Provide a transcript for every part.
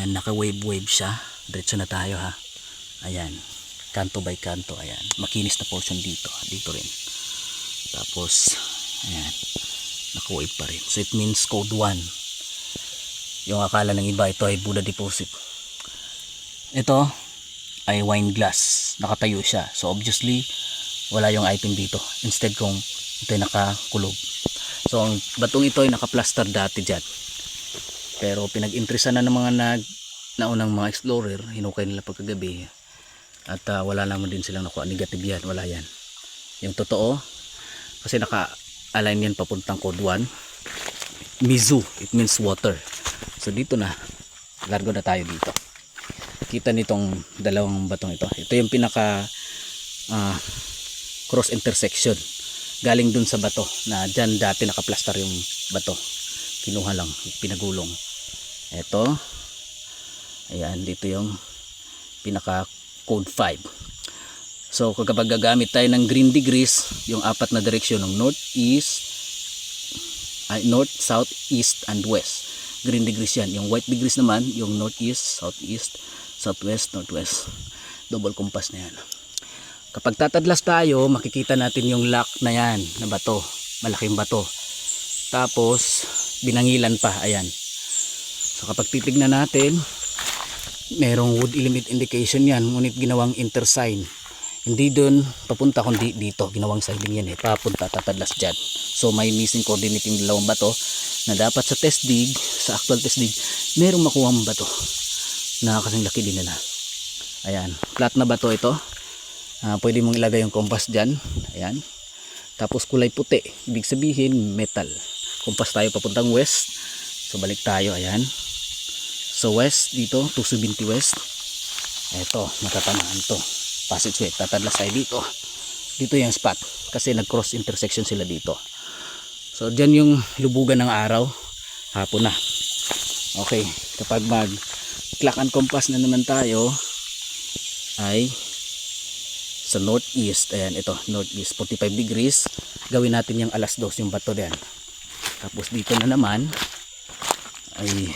Ayan, naka wave wave siya. Diretso na tayo ha. Ayan, kanto by kanto. Ayan, makinis na portion dito. Dito rin. Tapos ayan, naka wave pa rin. So it means code 1. Yung akala ng iba ito ay Buddha deposit. Ito ay wine glass. Nakatayo siya. So obviously wala yung item dito. Instead kung ito ay nakakulog. So ang batong ito ay naka-plaster dati dyan. Pero pinag-interesan na ng mga naunang mga explorer, hinukay nila pagkagabi. At wala naman din silang nakuha. Negative yan, wala yan. Yung totoo, kasi naka-align yan papuntang code 1. Mizu, it means water. So dito na, largo na tayo dito. Kita nitong dalawang batong ito. Ito yung pinaka cross intersection. Galing dun sa bato na dyan dati naka-plaster yung bato. Kinuha lang, pinagulong. Ito, ayan, dito yung pinaka code 5. So kapag gagamit tayo ng green degrees, yung apat na direksyon ng north, south, east, and west. Green degrees yan. Yung white degrees naman, yung northeast, southeast, southwest, northwest. Double compass na yan. Kapag tatadlas tayo, makikita natin yung lock na yan, na bato. Malaking bato. Tapos, binangilan pa, ayan. So kapag titignan natin, merong wood element indication yan, ngunit ginawang intersign. Hindi dun papunta kundi dito, ginawang siding yan papunta, tatadlas dyan. So may missing coordinate yung dalawang bato na dapat sa test dig, sa actual test dig, merong makuhang bato na kasing laki din nila. Ayan, flat na bato ito. Pwede mong ilagay yung compass dyan. Ayan. Tapos kulay puti, ibig sabihin metal. Compass tayo papuntang west. So balik tayo, ayan. So west dito, 270 west. Eto, matatamaan to. Passageway, tatadlas tayo dito. Dito yung spot kasi nag-cross intersection sila dito. So dyan yung lubugan ng araw. Hapon na. Okay, kapag mag clock and compass na naman tayo ay sa northeast. Ayan, ito, northeast, 45 degrees. Gawin natin yung alas 2 yung bato diyan. Tapos dito na naman ay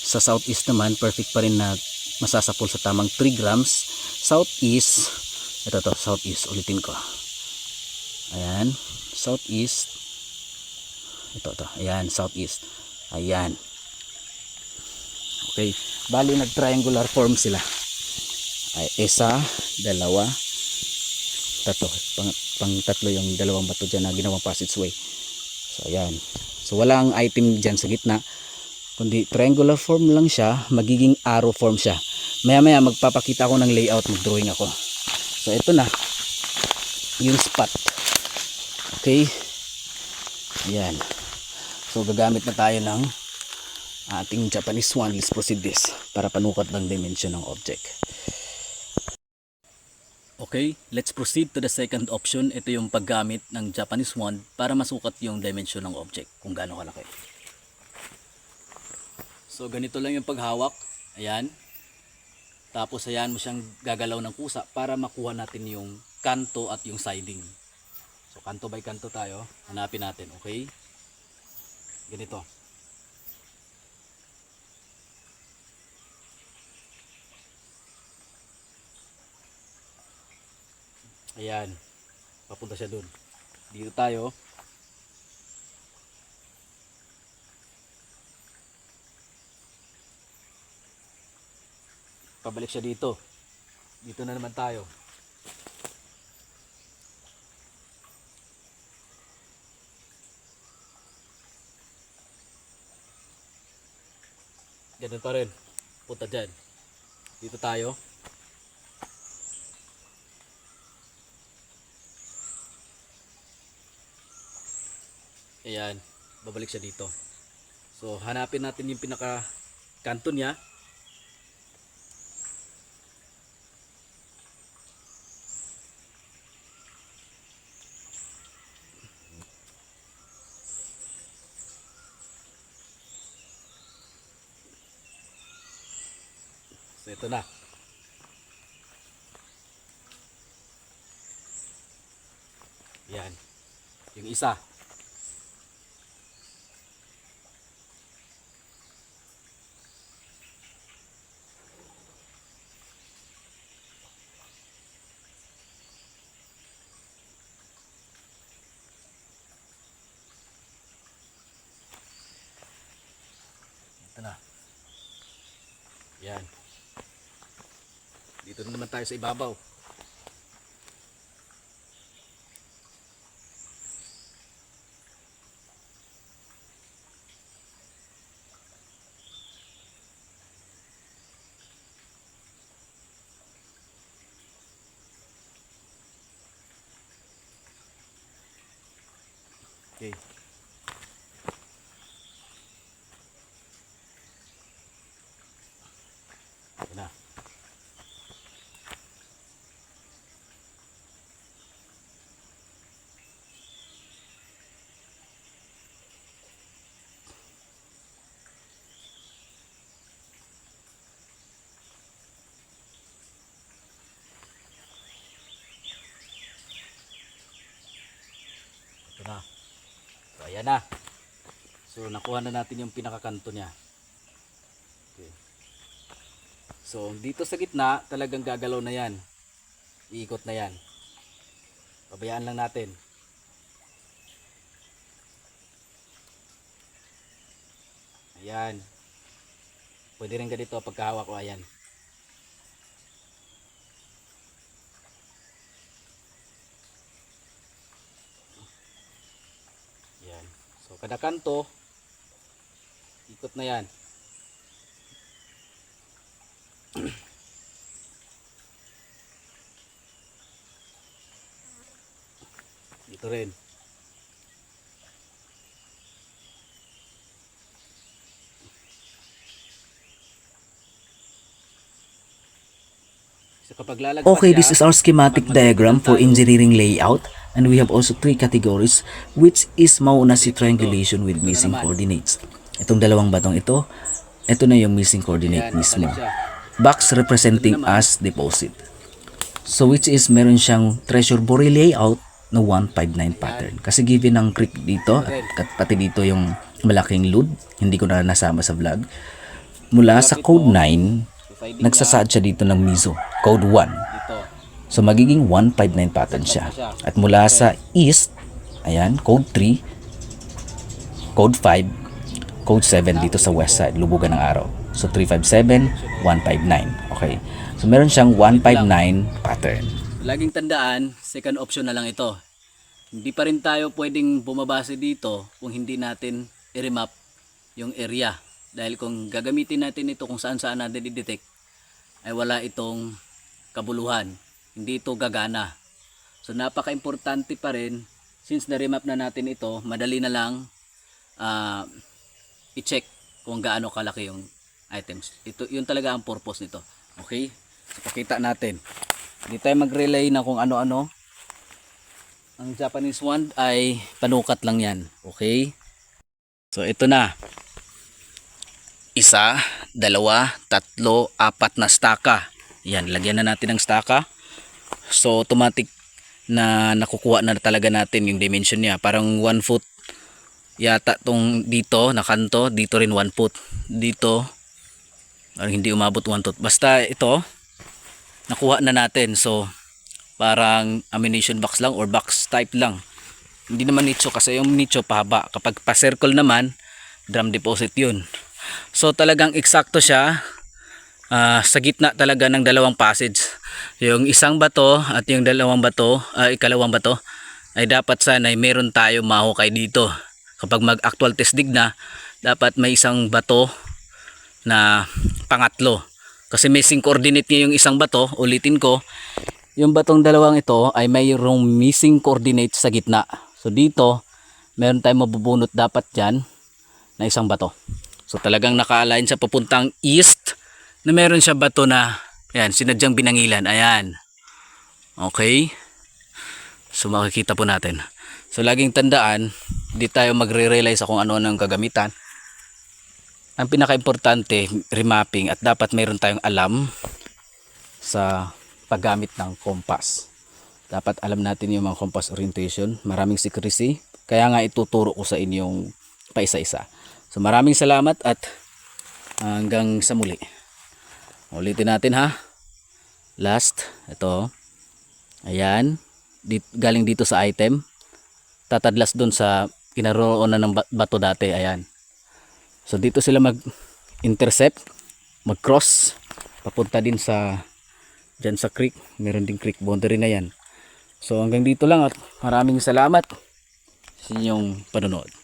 sa southeast naman, perfect pa rin na masasapol sa tamang 3 grams. Southeast, ito to, southeast, ulitin ko. Ayan, southeast. Ito to, ayan, southeast. Ayan. Okay, bali nag-triangular form sila. Ay, isa, dalawa, tatlo. Pang tatlo yung dalawang bato dyan na ginawang passageway. So ayan. So walang item dyan sa gitna, kundi triangular form lang siya, magiging arrow form siya. Maya maya magpapakita ako ng layout, mag-drawing ako. So ito na yung spot. Okay, ayan. So gagamit na tayo ng ating Japanese wand. Let's proceed this para panukat ng dimension ng object. Okay, let's proceed to the second option. Ito yung paggamit ng Japanese wand para masukat yung dimension ng object, kung gaano kalaki. So ganito lang yung paghawak. Ayan. Tapos ayan mo siyang gagalaw ng kusa para makuha natin yung kanto at yung siding. So kanto by kanto tayo. Hanapin natin, okay? Ganito. Ayan, papunta siya dun. Dito tayo. Pabalik siya dito. Dito na naman tayo. Ganun pa rin. Punta dyan. Dito tayo. Ayan, babalik siya dito. So hanapin natin yung pinaka kanto niya. So ito na. Yan. Yung isa. Ayan. Dito na naman tayo sa ibabaw. Okay. Ito na. Ito na. So, ayan na. So, nakuha na natin yung pinakakanto niya. Okay. So, dito sa gitna, talagang gagalaw na yan. Iikot na yan. Pabayaan lang natin. Ayan. Pwede rin ganito pagkahawak ko. Ayan. Ayan. So, kada kanto, ikot na yan. Ito rin. So, kapag lalagpas Okay, siya, this is our schematic diagram for engineering layout, and we have also three categories, which is mauna si triangulation with missing coordinates. Itong dalawang batong ito na yung missing coordinate ayan, mismo. balik siya. Box representing as deposit. So which is meron siyang treasure bury layout na 159 pattern. Kasi given ang creek dito at pati dito yung malaking load, hindi ko na nasama sa vlog. Mula sa code 9, nagsasaad siya dito ng miso, code 1. Dito. So magiging 159 pattern siya. At mula sa east, ayan, code 3, code 5, code 7 dito sa west side, lubugan ng araw. So 357, 159. Okay. So meron siyang 159 pattern. Laging tandaan, second option na lang ito. Hindi pa rin tayo pwedeng bumabase dito kung hindi natin i-remap yung area. Dahil kung gagamitin natin ito kung saan saan natin i-detect, ay wala itong kabuluhan. Hindi ito gagana. So napaka-importante pa rin, since na-remap na natin ito, madali na lang i-check kung gaano kalaki yung items. Ito, yun talaga ang purpose nito. Okay? So, pakita natin. Hindi tayo mag-relay na kung ano-ano. Ang Japanese wand ay panukat lang yan. Okay? So ito na. 1, 2, 3, 4 na staka. Yan, lagyan na natin ng staka. So automatic na nakukuha na talaga natin yung dimension niya. Parang 1 foot yata tong dito na kanto, dito rin 1 foot. Dito parang hindi umabot 1 foot. Basta ito nakuha na natin. So parang ammunition box lang or box type lang. Hindi naman nicho kasi yung nicho pahaba. Kapag pa-circle naman, drum deposit yun. So talagang eksakto siya sa gitna talaga ng dalawang passage. Yung isang bato at yung dalawang bato, ikalawang bato ay dapat sana ay meron tayo mahukay dito. Kapag mag-actual test dig na, dapat may isang bato na pangatlo. Kasi missing coordinate niya yung isang bato, ulitin ko, yung batong dalawang ito ay mayroong missing coordinate sa gitna. So dito, meron tayong mabubunot dapat dyan na isang bato. So talagang naka-align siya papuntang east na meron siya bato na ayan, sinadyang binangilan. Ayan. Okay. So makikita po natin. So laging tandaan, hindi tayo magre-rely sa kung ano ang gagamitan. Ang pinaka-importante, remapping, at dapat meron tayong alam sa paggamit ng compass. Dapat alam natin yung mga compass orientation. Maraming secrecy. Kaya nga ituturo ko sa inyong paisa-isa. So maraming salamat at hanggang sa muli. Ulitin natin ha. Last, ito. Ayan. Galing dito sa item. Tatadlas dun sa kinaroonan ng bato dati. Ayan. So dito sila mag-intercept, mag-cross. papunta din sa dyan sa creek. Meron din creek boundary na yan. So hanggang dito lang at maraming salamat sa inyong panonood.